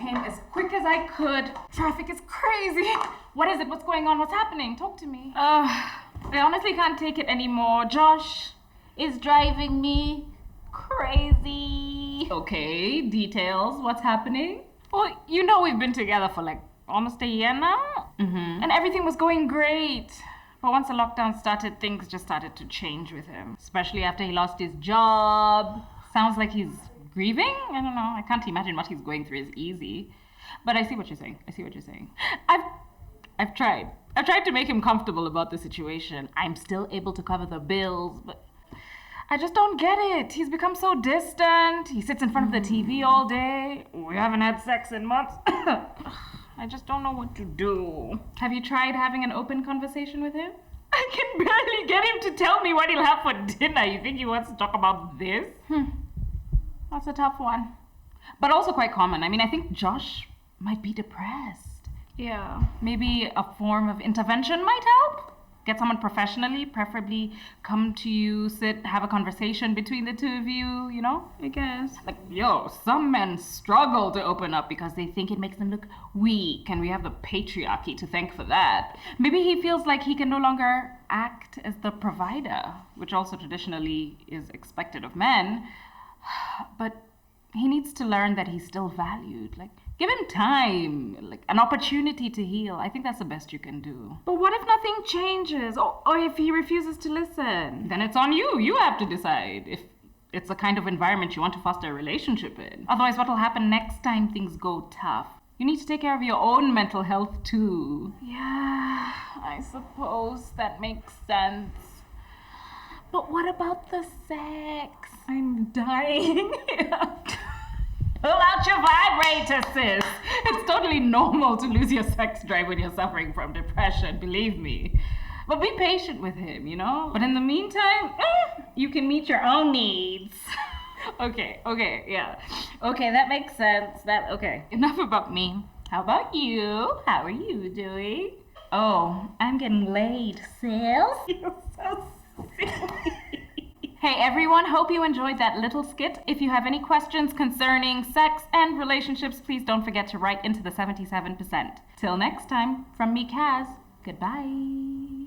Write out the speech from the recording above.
him as quick as I could. Traffic is crazy. What is it? What's going on? What's happening? Talk to me. I honestly can't take it anymore. Josh is driving me crazy. Okay, details. What's happening? Well, you know we've been together for like almost a year now. And everything was going great. But once the lockdown started, things just started to change with him. Especially after he lost his job. Sounds like he's grieving? I don't know. I can't imagine what he's going through is easy. But I see what you're saying. I've tried. I've tried to make him comfortable about the situation. I'm still able to cover the bills, but I just don't get it. He's become so distant. He sits in front of the TV all day. We haven't had sex in months. I just don't know what to do. Have you tried having an open conversation with him? I can barely get him to tell me what he'll have for dinner. You think he wants to talk about this? That's a tough one. But also quite common. I mean, I think Josh might be depressed. Yeah. Maybe a form of intervention might help. Get someone professionally, preferably come to you, sit, have a conversation between the two of you, you know? I guess. Like, some men struggle to open up because they think it makes them look weak, and we have the patriarchy to thank for that. Maybe he feels like he can no longer act as the provider, which also traditionally is expected of men. But he needs to learn that he's still valued. Like, give him time, like an opportunity to heal. I think that's the best you can do. But what if nothing changes? Or if he refuses to listen? Then it's on you. You have to decide if it's the kind of environment you want to foster a relationship in. Otherwise, what will happen next time things go tough? You need to take care of your own mental health too. Yeah, I suppose that makes sense. But what about the sex? I'm dying. Pull out your vibrator, sis. It's totally normal to lose your sex drive when you're suffering from depression, believe me. But be patient with him, you know? But in the meantime, you can meet your own needs. Okay, yeah. Okay, that makes sense. Okay. Enough about me. How about you? How are you doing? Oh, I'm getting laid, sis. You're so silly. Hey everyone, hope you enjoyed that little skit. If you have any questions concerning sex and relationships, please don't forget to write into the 77%. Till next time, from me, Kaz, goodbye.